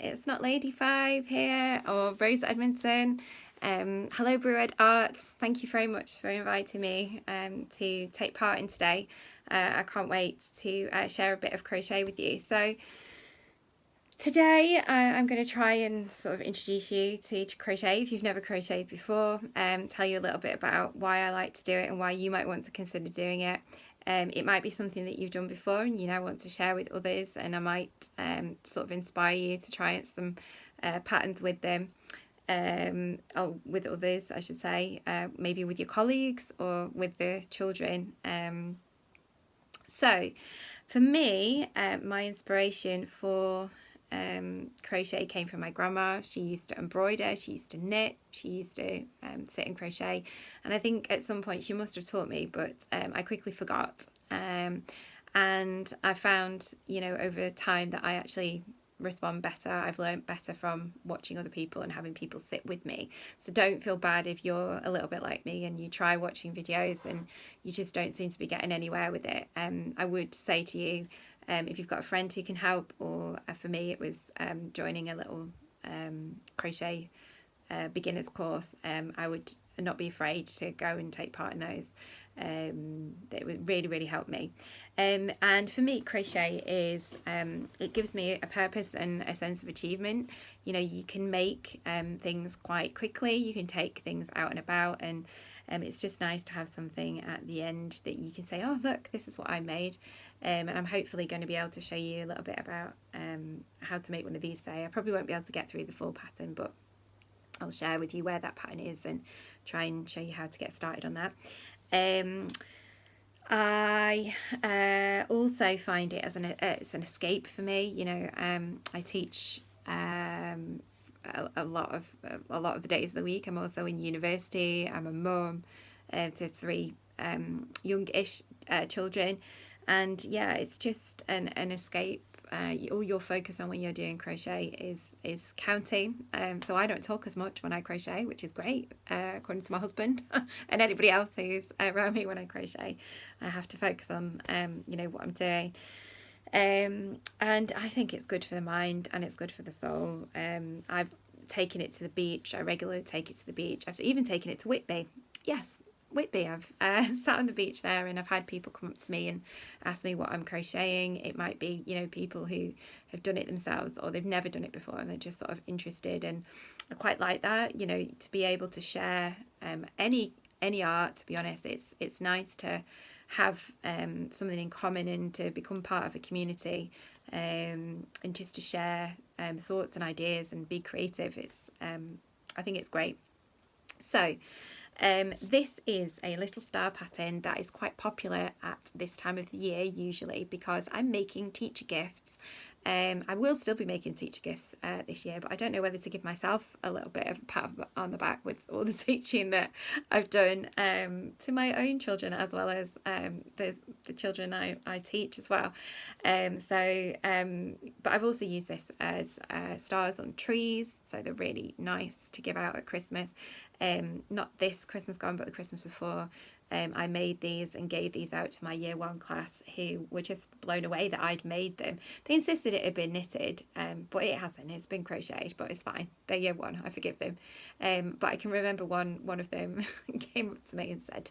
It's not Lady 5 here, or Rose Edmondson. Hello Brew Ed Arts, thank you very much for inviting me to take part in today. I can't wait to share a bit of crochet with you. So today I'm going to try and sort of introduce you to crochet if you've never crocheted before, tell you a little bit about why I like to do it and why you might want to consider doing it. It might be something that you've done before and you now want to share with others, and I might sort of inspire you to try out some patterns with them, or with others I should say, maybe with your colleagues or with the children. So for me, my inspiration for crochet came from my grandma. She used to embroider, she used to knit, she used to sit and crochet, and I think at some point she must have taught me, but I quickly forgot, and I found, you know, over time that I actually respond better. I've learned better from watching other people and having people sit with me. So don't feel bad if you're a little bit like me and you try watching videos and you just don't seem to be getting anywhere with it. I would say to you, if you've got a friend who can help, or for me it was joining a little crochet beginners course, I would not be afraid to go and take part in those. That would really help me. And for me, crochet is, it gives me a purpose and a sense of achievement. You know, you can make things quite quickly, you can take things out and about, and it's just nice to have something at the end that you can say, oh look, this is what I made. And I'm hopefully going to be able to show you a little bit about how to make one of these today. I probably won't be able to get through the full pattern, but I'll share with you where that pattern is and try and show you how to get started on that. I also find it as it's an escape for me. You know, I teach a lot of the days of the week. I'm also in university. I'm a mum to 3 youngish children, and yeah, it's just an escape. All you're focused on when you're doing crochet is counting. So I don't talk as much when I crochet, which is great, according to my husband and anybody else who's around me when I crochet. I have to focus on you know, what I'm doing. And I think it's good for the mind and it's good for the soul. I've taken it to the beach. I regularly take it to the beach. I've even taken it to Whitby. Yes, Whitby. I've sat on the beach there and I've had people come up to me and ask me what I'm crocheting. It might be, you know, people who have done it themselves or they've never done it before and they're just sort of interested, and I quite like that, you know, to be able to share any art. To be honest, it's nice to have something in common and to become part of a community, and just to share thoughts and ideas and be creative. It's I think it's great. So this is a little star pattern that is quite popular at this time of the year usually, because I'm making teacher gifts. I will still be making teacher gifts this year, but I don't know whether to give myself a little bit of a pat on the back with all the teaching that I've done to my own children, as well as the children I teach as well. But I've also used this as stars on trees, so they're really nice to give out at Christmas. Not this Christmas gone, but the Christmas before. I made these and gave these out to my year 1 class, who were just blown away that I'd made them. They insisted it had been knitted, but it hasn't. It's been crocheted, but it's fine. They're year 1. I forgive them. But I can remember one of them came up to me and said,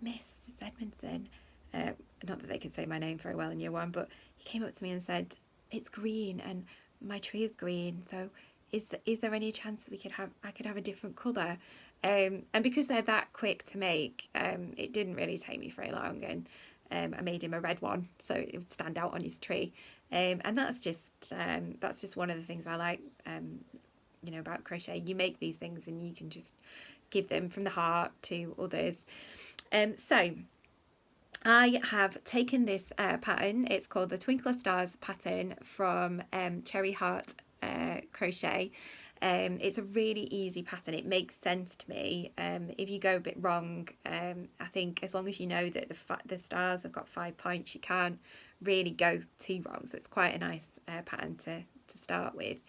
"Miss Edmondson," not that they could say my name very well in year 1, but he came up to me and said, "It's green and my tree is green, so is there any chance that I could have a different colour?" And because they're that quick to make, it didn't really take me very long, and I made him a red one so it would stand out on his tree. And that's just one of the things I like, you know, about crochet. You make these things and you can just give them from the heart to others. So I have taken this pattern. It's called the Twinkle of Stars pattern from Cherry Heart Crochet. It's a really easy pattern. It makes sense to me. If you go a bit wrong, I think as long as you know that the stars have got 5 points, you can't really go too wrong. So it's quite a nice pattern to start with.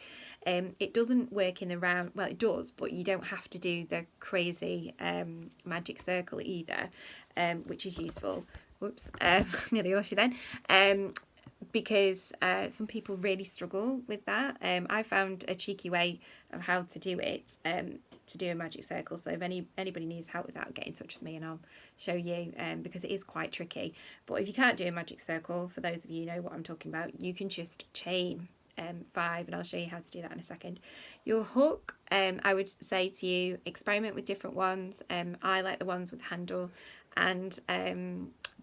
It doesn't work in the round, well it does, but you don't have to do the crazy magic circle either, which is useful. Whoops, nearly lost you then. because some people really struggle with that. I found a cheeky way of how to do it, to do a magic circle. So if anybody needs help with that, get in touch with me and I'll show you, because it is quite tricky. But if you can't do a magic circle, for those of you who know what I'm talking about, you can just chain 5, and I'll show you how to do that in a second. Your hook, I would say to you, experiment with different ones. I like the ones with handle and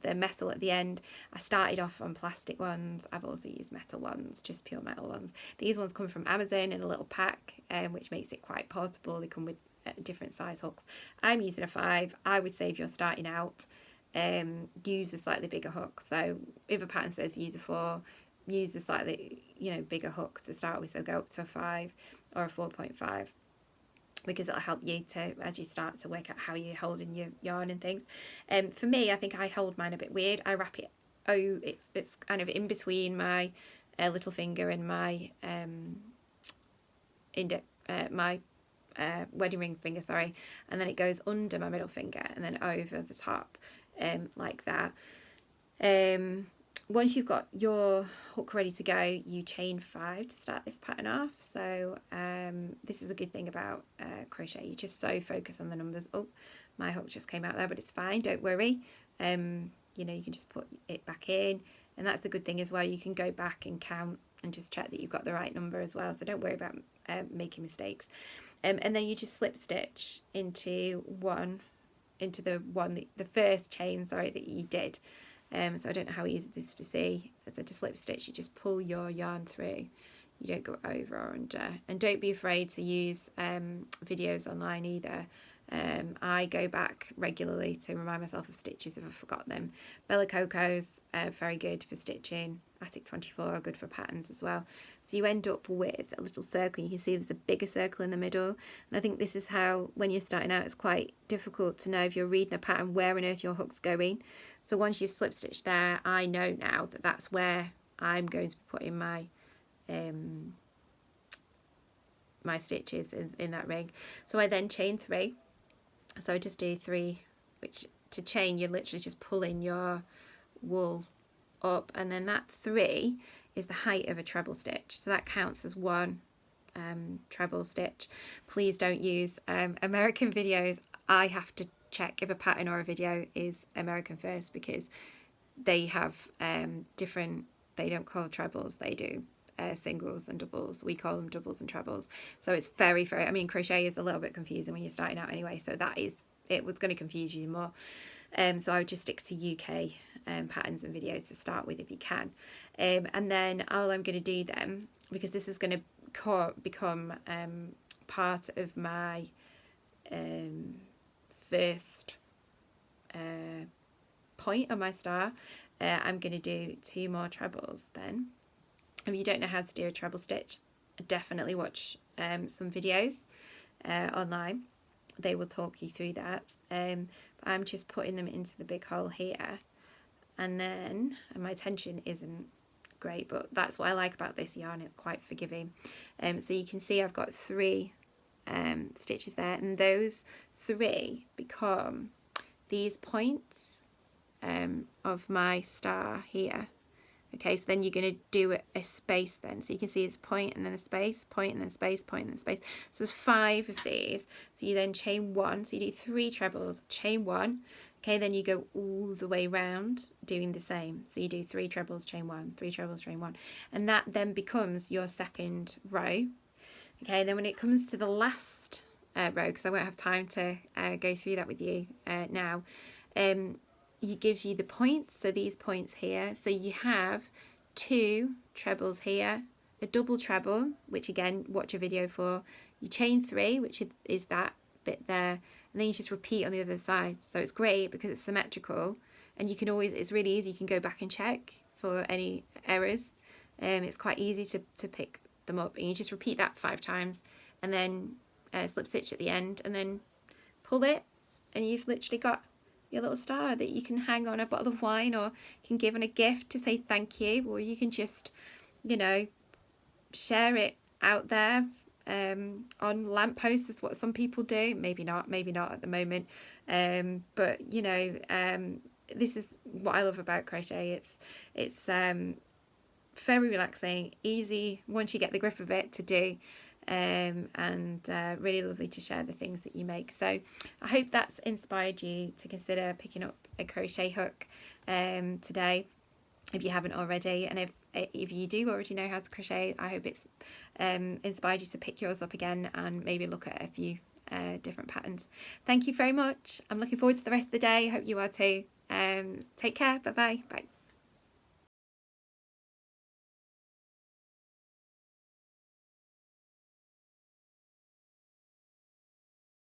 the metal at the end. I started off on plastic ones. I've also used metal ones, just pure metal ones. These ones come from Amazon in a little pack, which makes it quite portable. They come with different size hooks. I'm using a 5. I would say if you're starting out, use a slightly bigger hook. So if a pattern says use a 4, use a slightly bigger hook to start with. So go up to a 5 or a 4.5. because it'll help you to, as you start to work out how you're holding your yarn and things. For me, I think I hold mine a bit weird. I wrap it, it's kind of in between my little finger and my wedding ring finger, sorry, and then it goes under my middle finger and then over the top, like that. Once you've got your hook ready to go, you chain 5 to start this pattern off. So this is a good thing about crochet. You just so focus on the numbers. Oh, my hook just came out there, but it's fine, don't worry. You can just put it back in, and that's a good thing as well. You can go back and count and just check that you've got the right number as well, so don't worry about making mistakes. And then you just slip stitch into the first chain, that you did. So I don't know how easy this is to see. So to slip stitch, you just pull your yarn through. You don't go over or under. And don't be afraid to use videos online either. I go back regularly to remind myself of stitches if I've forgotten them. Bella Coco's very good for stitching. Attic 24 are good for patterns as well. So you end up with a little circle. You can see there's a bigger circle in the middle. And I think this is how, when you're starting out, it's quite difficult to know if you're reading a pattern where on earth your hook's going. So once you've slip stitched there, I know now that that's where I'm going to be putting my my stitches in that ring. So I then chain 3. So I just do 3, which to chain, you're literally just pulling your wool up, and then that 3 is the height of a treble stitch. So that counts as 1 treble stitch. Please don't use American videos. I have to check if a pattern or a video is American first, because they have different, they don't call trebles, they do singles and doubles. We call them doubles and trebles. So it's very, I mean, crochet is a little bit confusing when you're starting out anyway, so it was going to confuse you more. So I would just stick to UK patterns and videos to start with if you can. And then all I'm going to do then, because this is going to become part of my first point on my star, I'm going to do 2 more trebles then. If you don't know how to do a treble stitch, definitely watch some videos online. They will talk you through that. But I'm just putting them into the big hole here, and my tension isn't great, but that's what I like about this yarn. It's quite forgiving. So you can see I've got 3 stitches there, and those 3 become these points of my star here. Okay, so then you're going to do a space then. So you can see it's point and then a space, point and then space, point and then space. So there's 5 of these. So you then chain 1. So you do 3 trebles, chain 1. Okay, then you go all the way round doing the same. So you do 3 trebles, chain 1, 3 trebles, chain 1. And that then becomes your second row. Okay, then when it comes to the last row, because I won't have time to go through that with you now, it gives you the points, so these points here. So you have 2 trebles here, a double treble, which again, watch a video for. You chain 3, which is that bit there, and then you just repeat on the other side. So it's great because it's symmetrical, and you can always, it's really easy, you can go back and check for any errors. It's quite easy to pick them up, and you just repeat that 5 times, and then slip stitch at the end, and then pull it, and you've literally got your little star that you can hang on a bottle of wine, or can give on a gift to say thank you, or you can just, share it out there on lampposts. Is what some people do. Maybe not at the moment, but this is what I love about crochet. It's very relaxing, easy once you get the grip of it to do, and really lovely to share the things that you make. So I hope that's inspired you to consider picking up a crochet hook today, if you haven't already. And if you do already know how to crochet, I hope it's inspired you to pick yours up again and maybe look at a few different patterns. Thank you very much. I'm looking forward to the rest of the day. Hope you are too. Take care. Bye-bye. Bye.